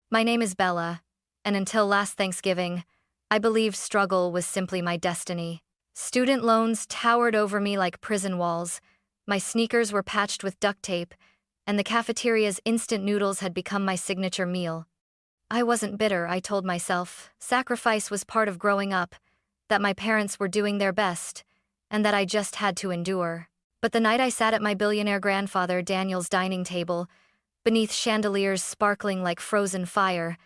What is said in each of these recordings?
My name is Bella, and until last Thanksgiving, I believed struggle was simply my destiny. Student loans towered over me like prison walls, my sneakers were patched with duct tape, and the cafeteria's instant noodles had become my signature meal. I wasn't bitter, I told myself. Sacrifice was part of growing up, that my parents were doing their best, and that I just had to endure. But the night I sat at my billionaire grandfather Daniel's dining table, beneath chandeliers sparkling like frozen fire,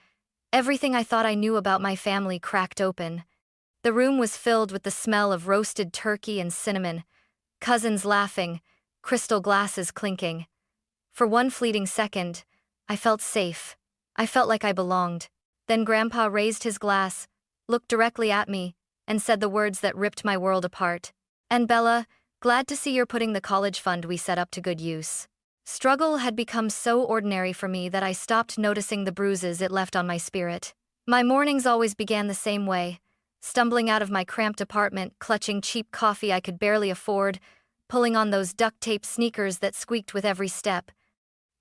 everything I thought I knew about my family cracked open. The room was filled with the smell of roasted turkey and cinnamon, cousins laughing, crystal glasses clinking. For one fleeting second, I felt safe. I felt like I belonged. Then Grandpa raised his glass, looked directly at me, and said the words that ripped my world apart. "And Bella, glad to see you're putting the college fund we set up to good use." Struggle had become so ordinary for me that I stopped noticing the bruises it left on my spirit. My mornings always began the same way, stumbling out of my cramped apartment, clutching cheap coffee I could barely afford, pulling on those duct tape sneakers that squeaked with every step.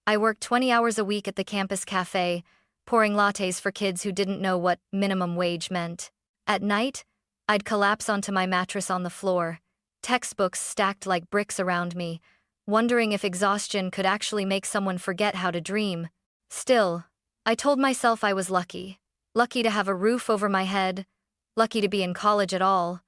I worked 20 hours a week at the campus cafe, pouring lattes for kids who didn't know what minimum wage meant. At night, I'd collapse onto my mattress on the floor, textbooks stacked like bricks around me, wondering if exhaustion could actually make someone forget how to dream. Still, I told myself I was lucky. Lucky to have a roof over my head, lucky to be in college at all,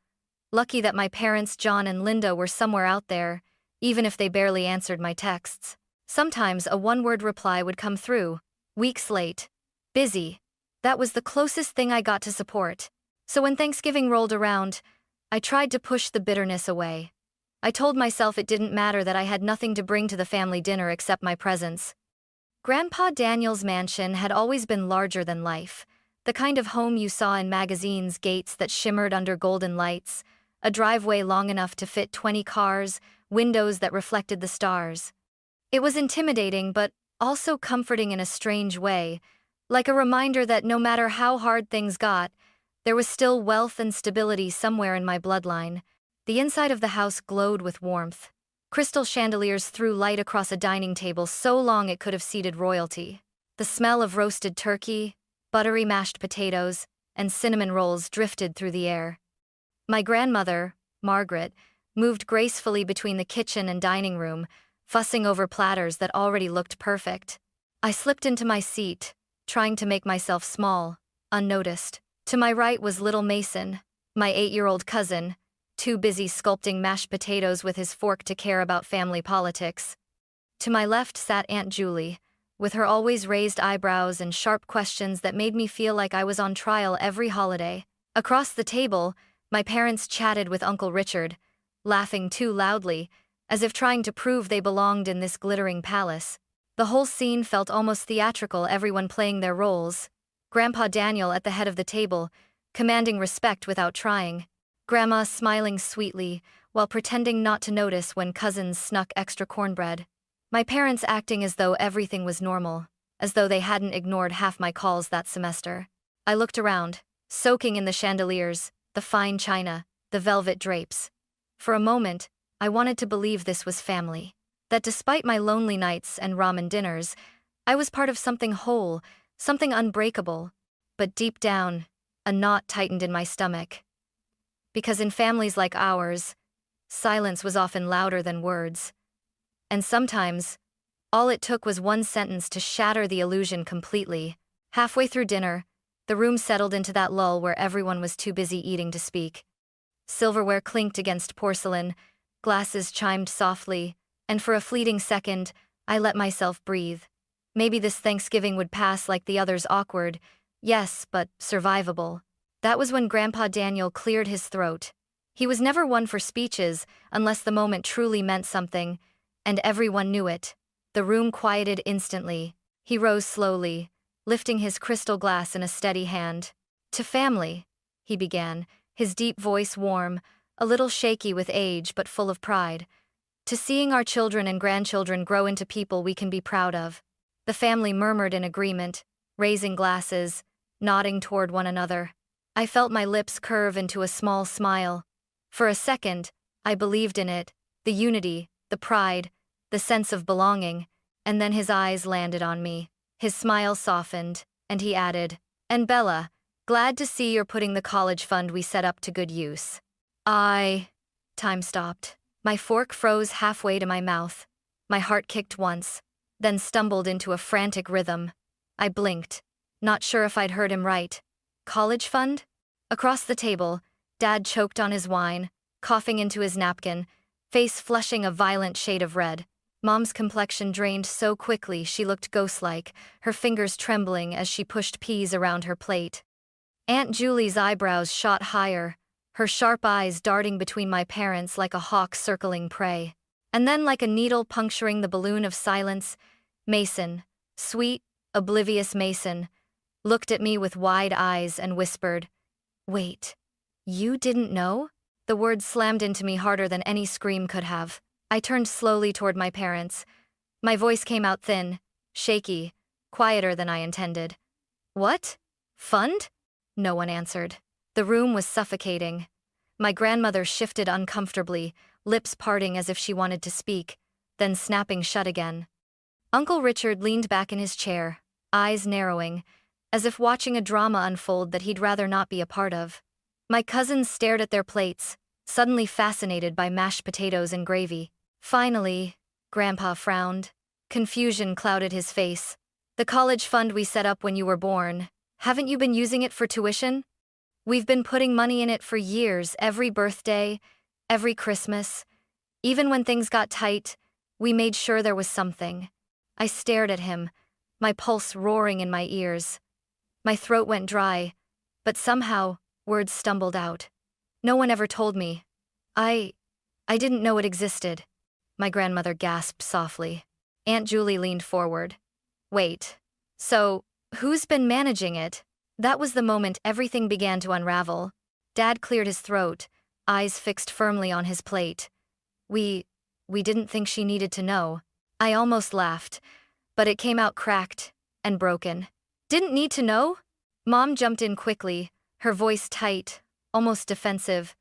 lucky that my parents John and Linda were somewhere out there, even if they barely answered my texts. Sometimes a one-word reply would come through, weeks late. Busy. That was the closest thing I got to support. So when Thanksgiving rolled around, I tried to push the bitterness away. I told myself it didn't matter that I had nothing to bring to the family dinner except my presence. Grandpa Daniel's mansion had always been larger than life, the kind of home you saw in magazines, gates that shimmered under golden lights, a driveway long enough to fit 20 cars, windows that reflected the stars. It was intimidating but also comforting in a strange way, like a reminder that no matter how hard things got, there was still wealth and stability somewhere in my bloodline. The inside of the house glowed with warmth. Crystal chandeliers threw light across a dining table so long it could have seated royalty. The smell of roasted turkey, buttery mashed potatoes, and cinnamon rolls drifted through the air. My grandmother, Margaret, moved gracefully between the kitchen and dining room, fussing over platters that already looked perfect. I slipped into my seat, trying to make myself small, unnoticed. To my right was little Mason, my 8-year-old cousin, too busy sculpting mashed potatoes with his fork to care about family politics. To my left sat Aunt Julie, with her always raised eyebrows and sharp questions that made me feel like I was on trial every holiday. Across the table, my parents chatted with Uncle Richard, laughing too loudly, as if trying to prove they belonged in this glittering palace. The whole scene felt almost theatrical, everyone playing their roles. Grandpa Daniel at the head of the table, commanding respect without trying. Grandma smiling sweetly, while pretending not to notice when cousins snuck extra cornbread. My parents acting as though everything was normal, as though they hadn't ignored half my calls that semester. I looked around, soaking in the chandeliers, the fine china, the velvet drapes. For a moment, I wanted to believe this was family. That despite my lonely nights and ramen dinners, I was part of something whole, something unbreakable. But deep down, a knot tightened in my stomach. Because in families like ours, silence was often louder than words. And sometimes, all it took was one sentence to shatter the illusion completely. Halfway through dinner, the room settled into that lull where everyone was too busy eating to speak. Silverware clinked against porcelain, glasses chimed softly, and for a fleeting second, I let myself breathe. Maybe this Thanksgiving would pass like the others, awkward, yes, but survivable. That was when Grandpa Daniel cleared his throat. He was never one for speeches unless the moment truly meant something, and everyone knew it. The room quieted instantly. He rose slowly, lifting his crystal glass in a steady hand. "To family," he began, his deep voice warm, a little shaky with age but full of pride. "To seeing our children and grandchildren grow into people we can be proud of." The family murmured in agreement, raising glasses, nodding toward one another. I felt my lips curve into a small smile. For a second, I believed in it, the unity, the pride, the sense of belonging, and then his eyes landed on me. His smile softened, and he added, "And Bella, glad to see you're putting the college fund we set up to good use." Time stopped. My fork froze halfway to my mouth. My heart kicked once, then stumbled into a frantic rhythm. I blinked, not sure if I'd heard him right. College fund? Across the table, Dad choked on his wine, coughing into his napkin, face flushing a violent shade of red. Mom's complexion drained so quickly she looked ghost-like, her fingers trembling as she pushed peas around her plate. Aunt Julie's eyebrows shot higher, her sharp eyes darting between my parents like a hawk circling prey. And then, like a needle puncturing the balloon of silence, Mason, sweet, oblivious Mason, looked at me with wide eyes and whispered, "Wait, you didn't know?" The words slammed into me harder than any scream could have. I turned slowly toward my parents. My voice came out thin, shaky, quieter than I intended. "What? Fund?" No one answered. The room was suffocating. My grandmother shifted uncomfortably, lips parting as if she wanted to speak, then snapping shut again. Uncle Richard leaned back in his chair, eyes narrowing, as if watching a drama unfold that he'd rather not be a part of. My cousins stared at their plates, suddenly fascinated by mashed potatoes and gravy. Finally, Grandpa frowned. Confusion clouded his face. "The college fund we set up when you were born, haven't you been using it for tuition? We've been putting money in it for years, every birthday, every Christmas. Even when things got tight, we made sure there was something." I stared at him, my pulse roaring in my ears. My throat went dry, but somehow, words stumbled out. "No one ever told me. I didn't know it existed." My grandmother gasped softly. Aunt Julie leaned forward. "Wait, so, who's been managing it?" That was the moment everything began to unravel. Dad cleared his throat, eyes fixed firmly on his plate. We didn't think she needed to know." I almost laughed, but it came out cracked and broken. "Didn't need to know?" Mom jumped in quickly, her voice tight, almost defensive.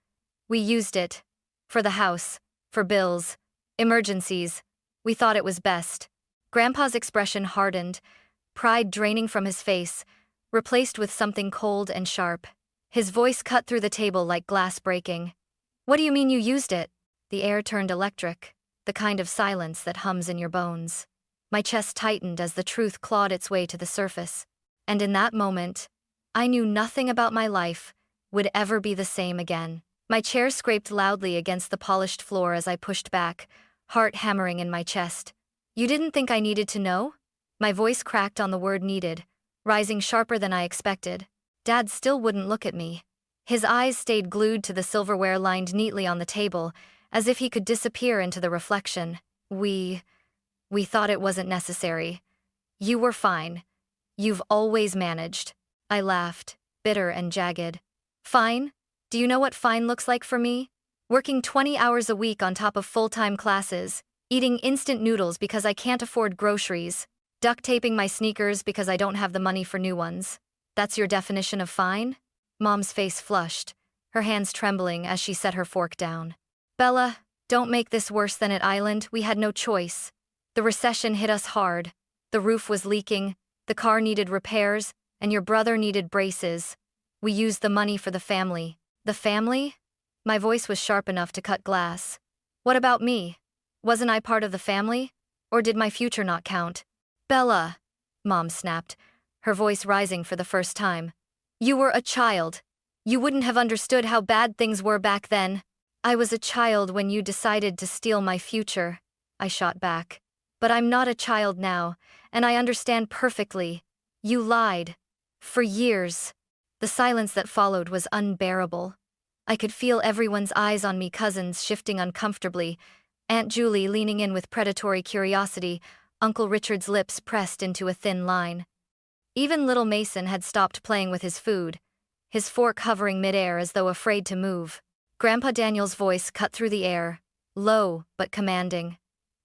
"We used it. For the house, for bills, emergencies. We thought it was best." Grandpa's expression hardened, pride draining from his face, replaced with something cold and sharp. His voice cut through the table like glass breaking. "What do you mean you used it?" The air turned electric, the kind of silence that hums in your bones. My chest tightened as the truth clawed its way to the surface. And in that moment, I knew nothing about my life would ever be the same again. My chair scraped loudly against the polished floor as I pushed back, heart hammering in my chest. "You didn't think I needed to know?" My voice cracked on the word needed, rising sharper than I expected. Dad still wouldn't look at me. His eyes stayed glued to the silverware lined neatly on the table, as if he could disappear into the reflection. We thought it wasn't necessary. You were fine. You've always managed." I laughed, bitter and jagged. "Fine? Do you know what fine looks like for me? Working 20 hours a week on top of full-time classes, eating instant noodles because I can't afford groceries, duct taping my sneakers because I don't have the money for new ones. That's your definition of fine?" Mom's face flushed, her hands trembling as she set her fork down. "Bella, don't make this worse than at Island. We had no choice. The recession hit us hard. The roof was leaking, the car needed repairs, and your brother needed braces. We used the money for the family." "The family?" My voice was sharp enough to cut glass. "What about me? Wasn't I part of the family? Or did my future not count?" "Bella," Mom snapped, her voice rising for the first time. "You were a child. You wouldn't have understood how bad things were back then." "I was a child when you decided to steal my future," I shot back. "But I'm not a child now, and I understand perfectly. You lied. For years." The silence that followed was unbearable. I could feel everyone's eyes on me, cousins shifting uncomfortably, Aunt Julie leaning in with predatory curiosity, Uncle Richard's lips pressed into a thin line. Even little Mason had stopped playing with his food, his fork hovering midair as though afraid to move. Grandpa Daniel's voice cut through the air, low but commanding.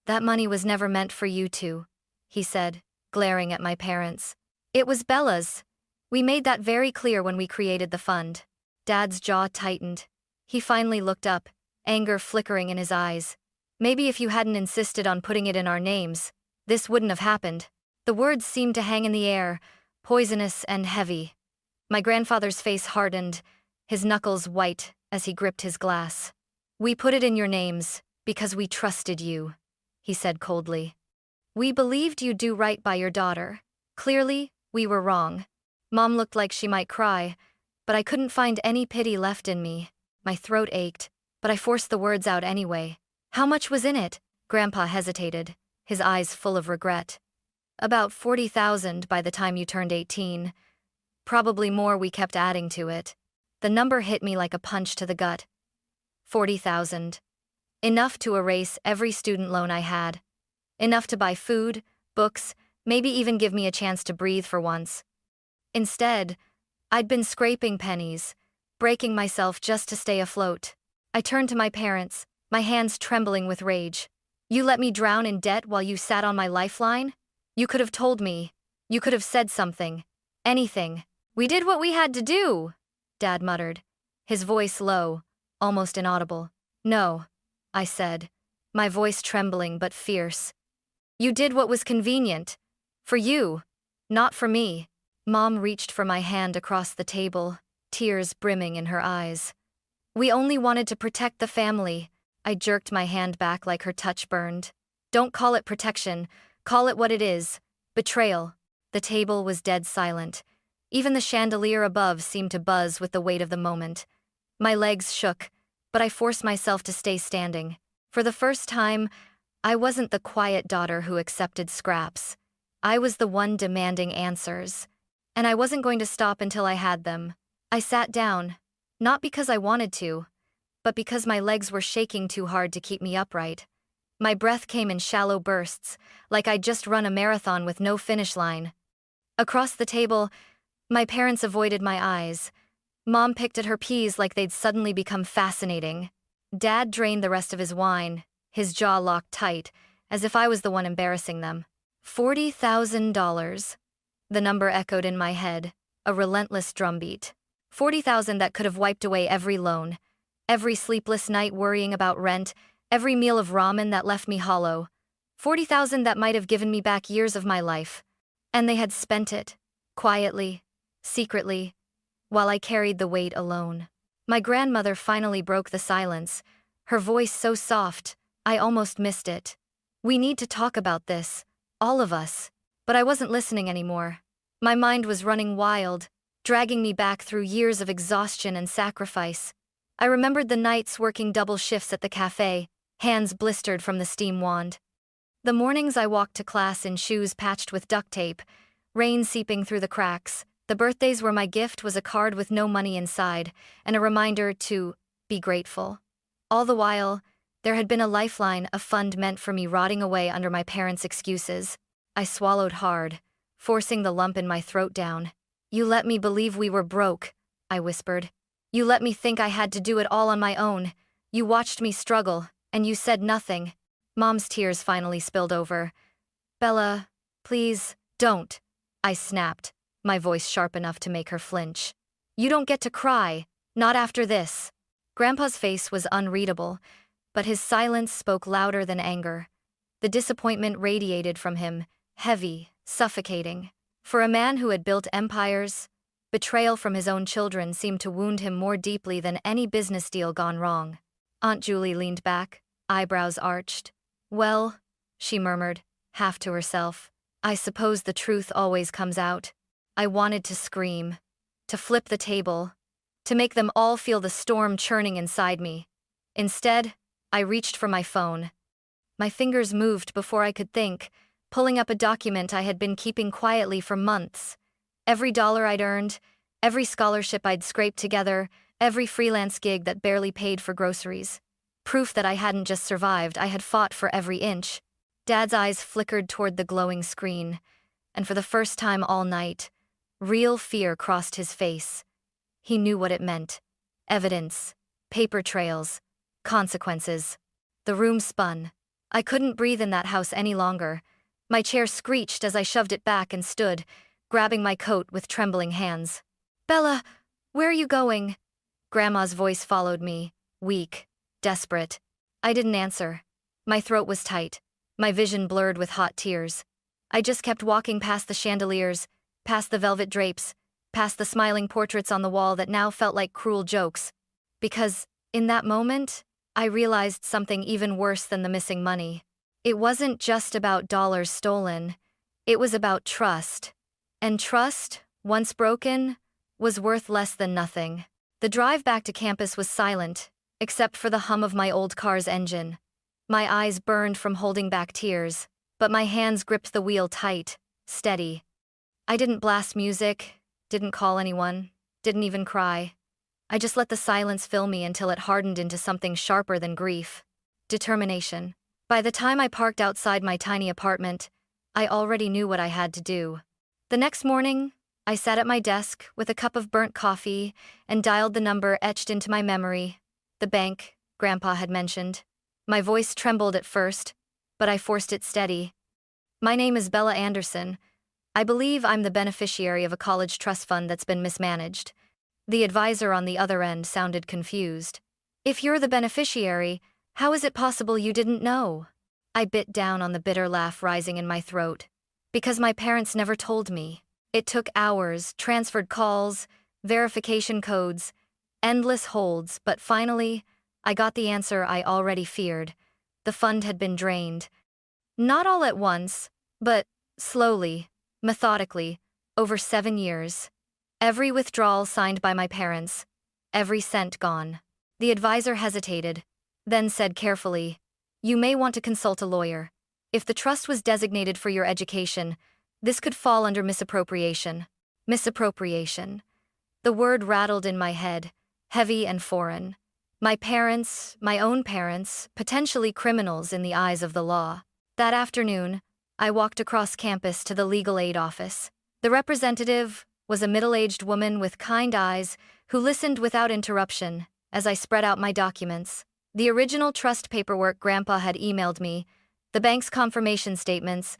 "That money was never meant for you two," he said, glaring at my parents. "It was Bella's. We made that very clear when we created the fund." Dad's jaw tightened. He finally looked up, anger flickering in his eyes. "Maybe if you hadn't insisted on putting it in our names, this wouldn't have happened." The words seemed to hang in the air, poisonous and heavy. My grandfather's face hardened, his knuckles white as he gripped his glass. "We put it in your names because we trusted you," he said coldly. "We believed you'd do right by your daughter. Clearly, we were wrong." Mom looked like she might cry, but I couldn't find any pity left in me. My throat ached, but I forced the words out anyway. "How much was in it?" Grandpa hesitated, his eyes full of regret. "About 40,000 by the time you turned 18. Probably more, we kept adding to it." The number hit me like a punch to the gut. 40,000. Enough to erase every student loan I had. Enough to buy food, books, maybe even give me a chance to breathe for once. Instead, I'd been scraping pennies, breaking myself just to stay afloat. I turned to my parents, my hands trembling with rage. "You let me drown in debt while you sat on my lifeline? You could have told me. You could have said something. Anything." "We did what we had to do," Dad muttered, his voice low, almost inaudible. "No," I said, my voice trembling but fierce. "You did what was convenient. For you, not for me." Mom reached for my hand across the table, tears brimming in her eyes. "We only wanted to protect the family." I jerked my hand back like her touch burned. "Don't call it protection. Call it what it is. Betrayal." The table was dead silent. Even the chandelier above seemed to buzz with the weight of the moment. My legs shook, but I forced myself to stay standing. For the first time, I wasn't the quiet daughter who accepted scraps. I was the one demanding answers. And I wasn't going to stop until I had them. I sat down, not because I wanted to, but because my legs were shaking too hard to keep me upright. My breath came in shallow bursts, like I'd just run a marathon with no finish line. Across the table, my parents avoided my eyes. Mom picked at her peas like they'd suddenly become fascinating. Dad drained the rest of his wine, his jaw locked tight, as if I was the one embarrassing them. $40,000. The number echoed in my head, a relentless drumbeat. 40,000 that could have wiped away every loan, every sleepless night worrying about rent, every meal of ramen that left me hollow. 40,000 that might have given me back years of my life. And they had spent it, quietly, secretly, while I carried the weight alone. My grandmother finally broke the silence, her voice so soft, I almost missed it. "We need to talk about this, all of us." But I wasn't listening anymore. My mind was running wild, dragging me back through years of exhaustion and sacrifice. I remembered the nights working double shifts at the cafe, hands blistered from the steam wand. The mornings I walked to class in shoes patched with duct tape, rain seeping through the cracks. The birthdays where my gift was a card with no money inside, and a reminder to be grateful. All the while, there had been a lifeline, a fund meant for me, rotting away under my parents' excuses. I swallowed hard, forcing the lump in my throat down. "You let me believe we were broke," I whispered. "You let me think I had to do it all on my own. You watched me struggle, and you said nothing." Mom's tears finally spilled over. "Bella, please, don't," I snapped, my voice sharp enough to make her flinch. "You don't get to cry, not after this." Grandpa's face was unreadable, but his silence spoke louder than anger. The disappointment radiated from him, heavy, suffocating. For a man who had built empires, betrayal from his own children seemed to wound him more deeply than any business deal gone wrong. Aunt Julie leaned back, eyebrows arched. "Well," she murmured, half to herself, "I suppose the truth always comes out." I wanted to scream, to flip the table, to make them all feel the storm churning inside me. Instead, I reached for my phone. My fingers moved before I could think, pulling up a document I had been keeping quietly for months. Every dollar I'd earned, every scholarship I'd scraped together, every freelance gig that barely paid for groceries. Proof that I hadn't just survived, I had fought for every inch. Dad's eyes flickered toward the glowing screen, and for the first time all night, real fear crossed his face. He knew what it meant. Evidence, paper trails, consequences. The room spun. I couldn't breathe in that house any longer. My chair screeched as I shoved it back and stood, grabbing my coat with trembling hands. "Bella, where are you going?" Grandma's voice followed me, weak, desperate. I didn't answer. My throat was tight, my vision blurred with hot tears. I just kept walking past the chandeliers, past the velvet drapes, past the smiling portraits on the wall that now felt like cruel jokes. Because, in that moment, I realized something even worse than the missing money. It wasn't just about dollars stolen, it was about trust. And trust, once broken, was worth less than nothing. The drive back to campus was silent, except for the hum of my old car's engine. My eyes burned from holding back tears, but my hands gripped the wheel tight, steady. I didn't blast music, didn't call anyone, didn't even cry. I just let the silence fill me until it hardened into something sharper than grief. Determination. By the time I parked outside my tiny apartment, I already knew what I had to do. The next morning, I sat at my desk with a cup of burnt coffee and dialed the number etched into my memory. The bank, Grandpa had mentioned. My voice trembled at first, but I forced it steady. My name is Bella Anderson. I believe I'm the beneficiary of a college trust fund that's been mismanaged. The advisor on the other end sounded confused. If you're the beneficiary, how is it possible you didn't know? I bit down on the bitter laugh rising in my throat. Because my parents never told me. It took hours, transferred calls, verification codes, endless holds, but finally, I got the answer I already feared. The fund had been drained. Not all at once, but slowly, methodically, over 7 years. Every withdrawal signed by my parents, every cent gone. The advisor hesitated, then said carefully, "You may want to consult a lawyer. If the trust was designated for your education, this could fall under misappropriation." Misappropriation. The word rattled in my head, heavy and foreign. My parents, my own parents, potentially criminals in the eyes of the law. That afternoon, I walked across campus to the legal aid office. The representative was a middle-aged woman with kind eyes who listened without interruption as I spread out my documents. The original trust paperwork Grandpa had emailed me, the bank's confirmation statements,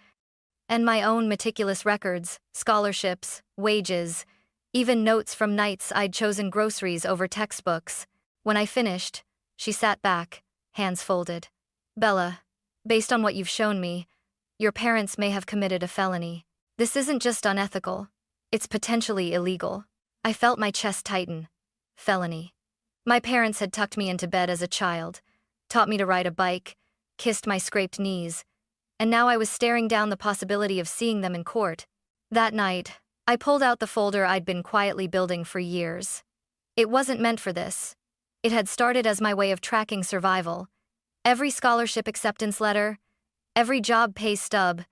and my own meticulous records, scholarships, wages, even notes from nights I'd chosen groceries over textbooks. When I finished, she sat back, hands folded. "Bella, based on what you've shown me, your parents may have committed a felony. This isn't just unethical, it's potentially illegal." I felt my chest tighten. Felony. My parents had tucked me into bed as a child, taught me to ride a bike, kissed my scraped knees, and now I was staring down the possibility of seeing them in court. That night, I pulled out the folder I'd been quietly building for years. It wasn't meant for this. It had started as my way of tracking survival. Every scholarship acceptance letter, every job pay stub,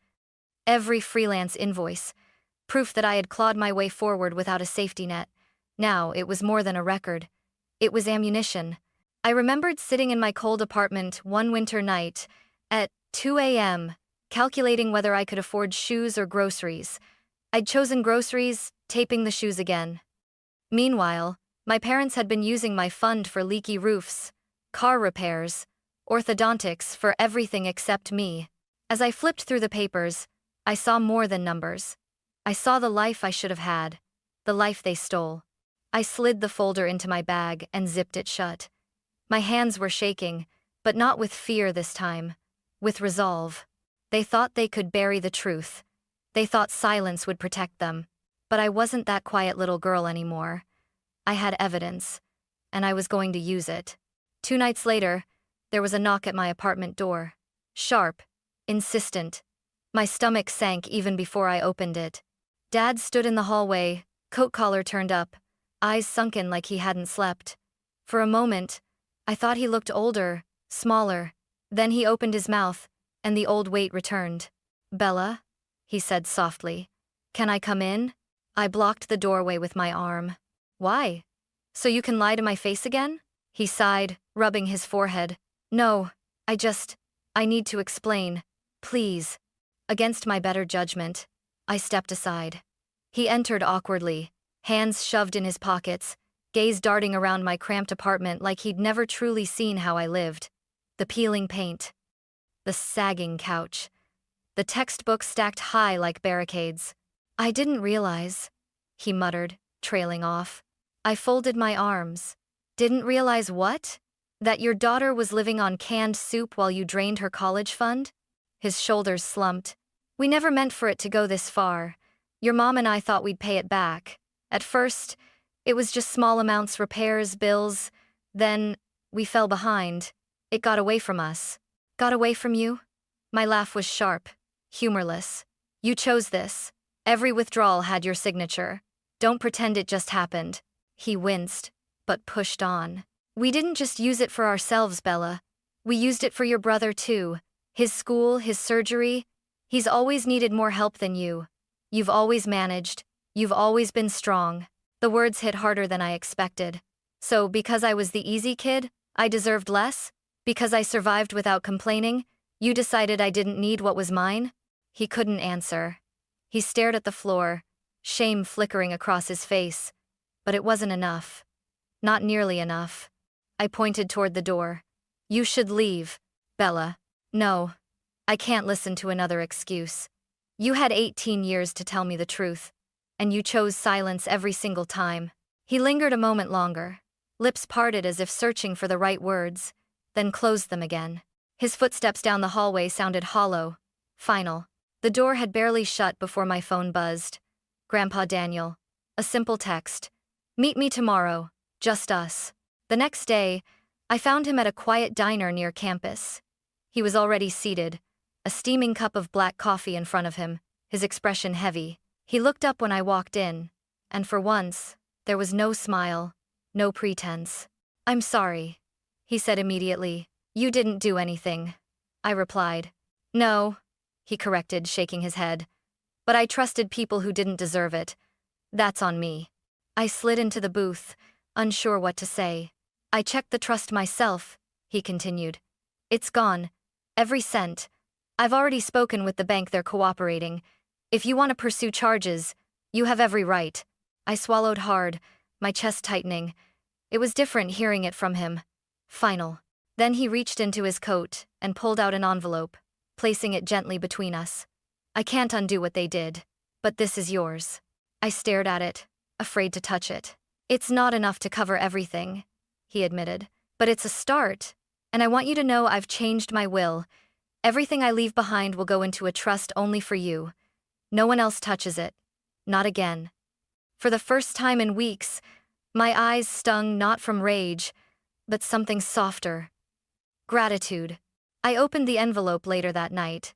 every freelance invoice, proof that I had clawed my way forward without a safety net. Now it was more than a record. It was ammunition. I remembered sitting in my cold apartment one winter night at 2 a.m., calculating whether I could afford shoes or groceries. I'd chosen groceries, taping the shoes again. Meanwhile, my parents had been using my fund for leaky roofs, car repairs, orthodontics, for everything except me. As I flipped through the papers, I saw more than numbers. I saw the life I should have had, the life they stole. I slid the folder into my bag and zipped it shut. My hands were shaking, but not with fear this time, with resolve. They thought they could bury the truth. They thought silence would protect them. But I wasn't that quiet little girl anymore. I had evidence, and I was going to use it. 2 nights later, there was a knock at my apartment door. Sharp, insistent. My stomach sank even before I opened it. Dad stood in the hallway, coat collar turned up, eyes sunken like he hadn't slept. For a moment, I thought he looked older, smaller. Then he opened his mouth, and the old weight returned. "Bella?" he said softly. "Can I come in?" I blocked the doorway with my arm. "Why? So you can lie to my face again?" He sighed, rubbing his forehead. "No, I need to explain. Please." Against my better judgment, I stepped aside. He entered awkwardly, hands shoved in his pockets, gaze darting around my cramped apartment like he'd never truly seen how I lived. The peeling paint. The sagging couch. The textbooks stacked high like barricades. "I didn't realize," he muttered, trailing off. I folded my arms. "Didn't realize what? That your daughter was living on canned soup while you drained her college fund?" His shoulders slumped. "We never meant for it to go this far. Your mom and I thought we'd pay it back. At first, it was just small amounts, repairs, bills. Then, we fell behind. It got away from us. Got away from you? My laugh was sharp, humorless. You chose this. Every withdrawal had your signature. Don't pretend it just happened. He winced, but pushed on. We didn't just use it for ourselves, Bella. We used it for your brother too. His school, his surgery. He's always needed more help than you. You've always managed. You've always been strong. The words hit harder than I expected. So, because I was the easy kid, I deserved less? Because I survived without complaining, you decided I didn't need what was mine? He couldn't answer. He stared at the floor, shame flickering across his face. But it wasn't enough. Not nearly enough. I pointed toward the door. You should leave, Bella. No. I can't listen to another excuse. You had 18 years to tell me the truth, and you chose silence every single time. He lingered a moment longer, lips parted as if searching for the right words, then closed them again. His footsteps down the hallway sounded hollow, final. The door had barely shut before my phone buzzed. Grandpa Daniel. A simple text. Meet me tomorrow, just us. The next day, I found him at a quiet diner near campus. He was already seated, a steaming cup of black coffee in front of him, his expression heavy. He looked up when I walked in, and for once, there was no smile, no pretense. I'm sorry, he said immediately. You didn't do anything. I replied. No, he corrected, shaking his head. But I trusted people who didn't deserve it. That's on me. I slid into the booth, unsure what to say. I checked the trust myself, he continued. It's gone. Every cent. I've already spoken with the bank, they're cooperating. If you want to pursue charges, you have every right. I swallowed hard, my chest tightening. It was different hearing it from him. Final. Then he reached into his coat and pulled out an envelope, placing it gently between us. I can't undo what they did, but this is yours. I stared at it, afraid to touch it. It's not enough to cover everything, he admitted, but it's a start, and I want you to know I've changed my will. Everything I leave behind will go into a trust only for you. No one else touches it. Not again. For the first time in weeks, my eyes stung not from rage, but something softer. Gratitude. I opened the envelope later that night.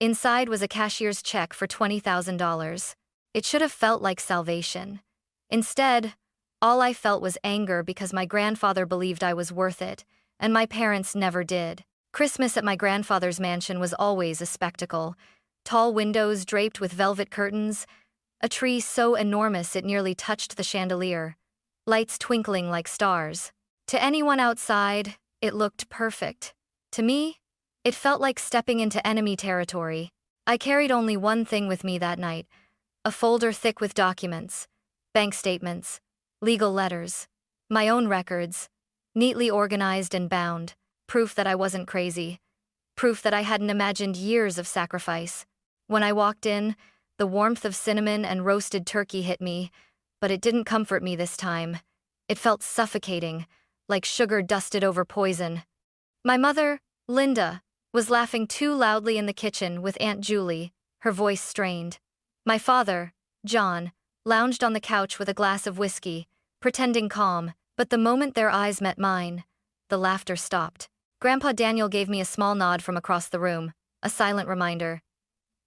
Inside was a cashier's check for $20,000. It should have felt like salvation. Instead, all I felt was anger because my grandfather believed I was worth it, and my parents never did. Christmas at my grandfather's mansion was always a spectacle. Tall windows draped with velvet curtains, a tree so enormous it nearly touched the chandelier, lights twinkling like stars. To anyone outside, it looked perfect. To me, it felt like stepping into enemy territory. I carried only one thing with me that night, a folder thick with documents, bank statements, legal letters, my own records, neatly organized and bound. Proof that I wasn't crazy. Proof that I hadn't imagined years of sacrifice. When I walked in, the warmth of cinnamon and roasted turkey hit me, but it didn't comfort me this time. It felt suffocating, like sugar dusted over poison. My mother, Linda, was laughing too loudly in the kitchen with Aunt Julie, her voice strained. My father, John, lounged on the couch with a glass of whiskey, pretending calm, but the moment their eyes met mine, the laughter stopped. Grandpa Daniel gave me a small nod from across the room, a silent reminder.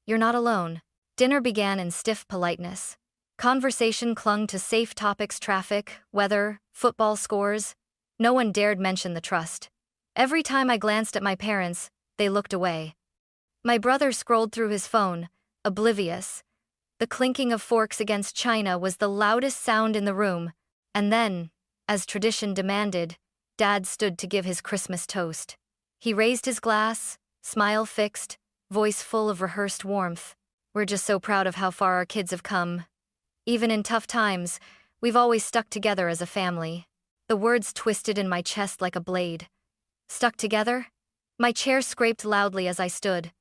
You're not alone. Dinner began in stiff politeness. Conversation clung to safe topics: traffic, weather, football scores. No one dared mention the trust. Every time I glanced at my parents, they looked away. My brother scrolled through his phone, oblivious. The clinking of forks against china was the loudest sound in the room, and then, as tradition demanded, Dad stood to give his Christmas toast. He raised his glass, smile fixed, voice full of rehearsed warmth. We're just so proud of how far our kids have come. Even in tough times, we've always stuck together as a family. The words twisted in my chest like a blade. Stuck together? My chair scraped loudly as I stood.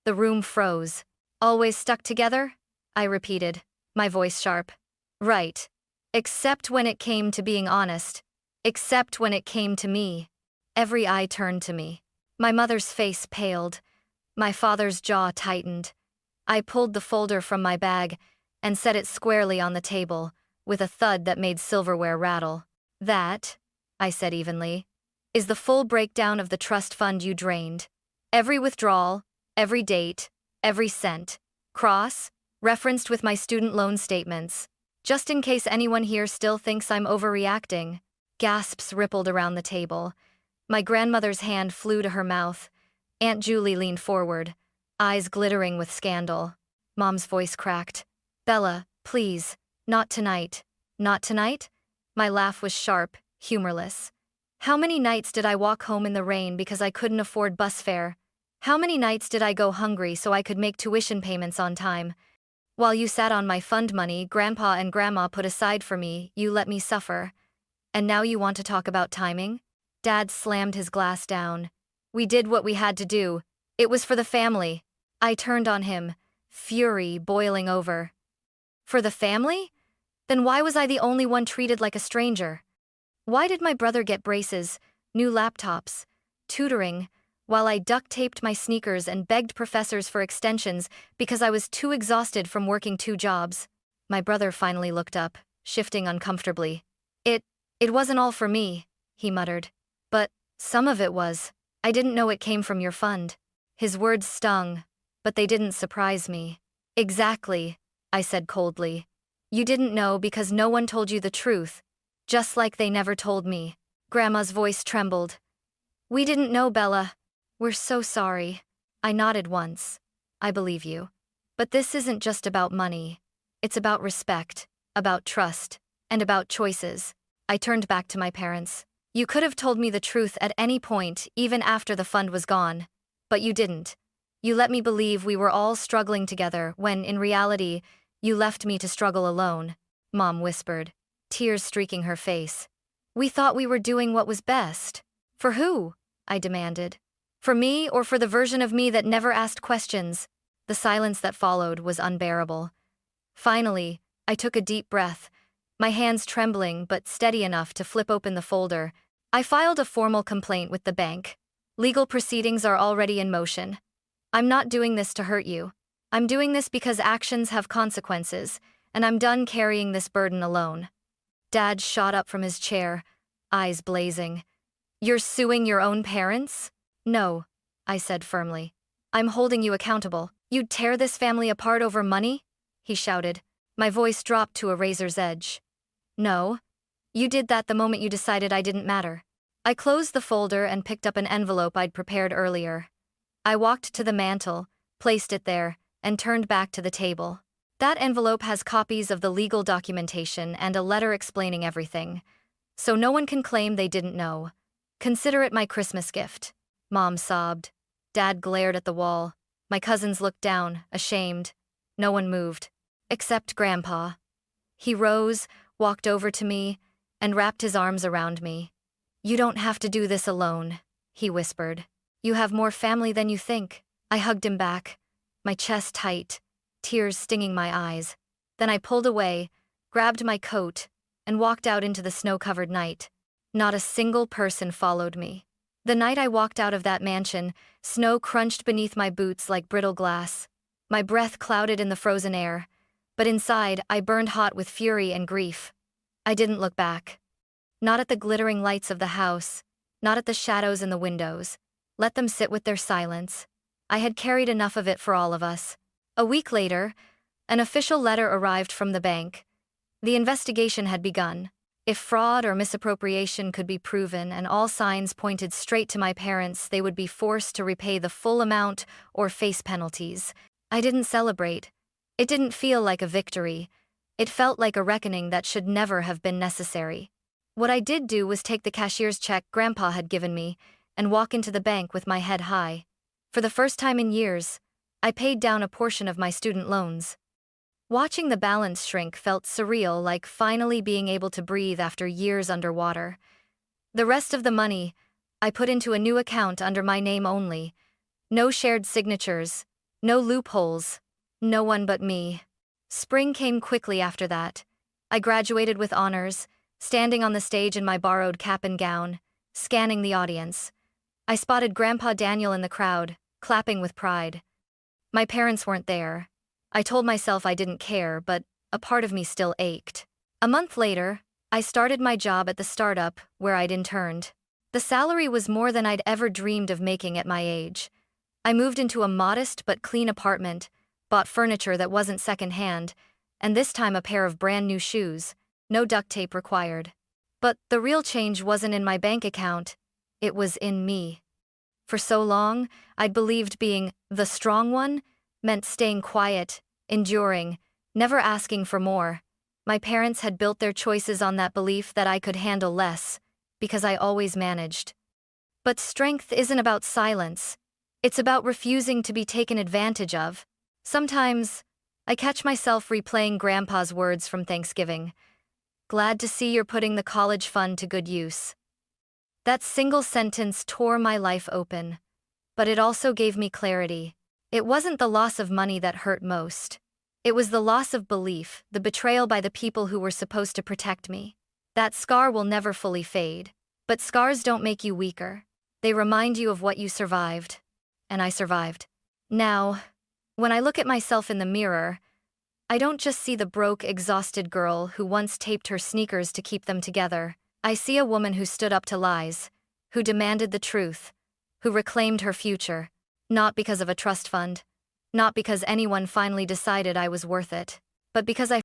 The room froze. Always stuck together? I repeated, my voice sharp. Right. Except when it came to being honest. Except when it came to me. Every eye turned to me. My mother's face paled. My father's jaw tightened. I pulled the folder from my bag and set it squarely on the table, with a thud that made silverware rattle. "That," I said evenly, "is the full breakdown of the trust fund you drained. Every withdrawal, every date, every cent. Referenced with my student loan statements. Just in case anyone here still thinks I'm overreacting." Gasps rippled around the table. My grandmother's hand flew to her mouth. Aunt Julie leaned forward, eyes glittering with scandal. Mom's voice cracked. "Bella, please, not tonight." "Not tonight?" My laugh was sharp, humorless. How many nights did I walk home in the rain because I couldn't afford bus fare? How many nights did I go hungry so I could make tuition payments on time? While you sat on my fund money Grandpa and Grandma put aside for me, you let me suffer. And now you want to talk about timing? Dad slammed his glass down. "We did what we had to do. It was for the family." I turned on him, fury boiling over. "For the family? Then why was I the only one treated like a stranger? Why did my brother get braces, new laptops, tutoring, while I duct-taped my sneakers and begged professors for extensions because I was too exhausted from working 2 jobs? My brother finally looked up, shifting uncomfortably. It wasn't all for me," he muttered. "But some of it was. I didn't know it came from your fund." His words stung, but they didn't surprise me. "Exactly," I said coldly. "You didn't know because no one told you the truth, just like they never told me." Grandma's voice trembled. "We didn't know, Bella. We're so sorry." I nodded once. "I believe you. But this isn't just about money. It's about respect, about trust, and about choices." I turned back to my parents. "You could have told me the truth at any point, even after the fund was gone. But you didn't. You let me believe we were all struggling together when, in reality, you left me to struggle alone," Mom whispered, tears streaking her face. "We thought we were doing what was best." "For who?" I demanded. "For me or for the version of me that never asked questions?" The silence that followed was unbearable. Finally, I took a deep breath, my hands trembling but steady enough to flip open the folder. I filed a formal complaint with the bank. Legal proceedings are already in motion. I'm not doing this to hurt you. I'm doing this because actions have consequences, and I'm done carrying this burden alone. Dad shot up from his chair, eyes blazing. "You're suing your own parents?" "No," I said firmly. "I'm holding you accountable." "You'd tear this family apart over money?" he shouted. My voice dropped to a razor's edge. "No. You did that the moment you decided I didn't matter." I closed the folder and picked up an envelope I'd prepared earlier. I walked to the mantel, placed it there, and turned back to the table. That envelope has copies of the legal documentation and a letter explaining everything, so no one can claim they didn't know. Consider it my Christmas gift." Mom sobbed. Dad glared at the wall. My cousins looked down, ashamed. No one moved. Except Grandpa. He rose, walked over to me, and wrapped his arms around me. "You don't have to do this alone," he whispered. "You have more family than you think." I hugged him back, my chest tight, tears stinging my eyes. Then I pulled away, grabbed my coat, and walked out into the snow-covered night. Not a single person followed me. The night I walked out of that mansion, snow crunched beneath my boots like brittle glass. My breath clouded in the frozen air, but inside I burned hot with fury and grief. I didn't look back. Not at the glittering lights of the house, not at the shadows in the windows. Let them sit with their silence. I had carried enough of it for all of us. A week later, an official letter arrived from the bank. The investigation had begun. If fraud or misappropriation could be proven and all signs pointed straight to my parents, they would be forced to repay the full amount or face penalties. I didn't celebrate. It didn't feel like a victory. It felt like a reckoning that should never have been necessary. What I did do was take the cashier's check Grandpa had given me and walk into the bank with my head high. For the first time in years, I paid down a portion of my student loans. Watching the balance shrink felt surreal, like finally being able to breathe after years underwater. The rest of the money, I put into a new account under my name only. No shared signatures, no loopholes, no one but me. Spring came quickly after that. I graduated with honors, standing on the stage in my borrowed cap and gown, scanning the audience. I spotted Grandpa Daniel in the crowd, clapping with pride. My parents weren't there. I told myself I didn't care, but a part of me still ached. A month later, I started my job at the startup where I'd interned. The salary was more than I'd ever dreamed of making at my age. I moved into a modest but clean apartment, bought furniture that wasn't secondhand, and this time a pair of brand new shoes, no duct tape required. But the real change wasn't in my bank account, it was in me. For so long, I'd believed being the strong one meant staying quiet, enduring, never asking for more. My parents had built their choices on that belief that I could handle less, because I always managed. But strength isn't about silence. It's about refusing to be taken advantage of. Sometimes, I catch myself replaying Grandpa's words from Thanksgiving. Glad to see you're putting the college fund to good use. That single sentence tore my life open. But it also gave me clarity. It wasn't the loss of money that hurt most. It was the loss of belief, the betrayal by the people who were supposed to protect me. That scar will never fully fade. But scars don't make you weaker. They remind you of what you survived. And I survived. Now, when I look at myself in the mirror, I don't just see the broke, exhausted girl who once taped her sneakers to keep them together. I see a woman who stood up to lies, who demanded the truth, who reclaimed her future, not because of a trust fund, not because anyone finally decided I was worth it, but because I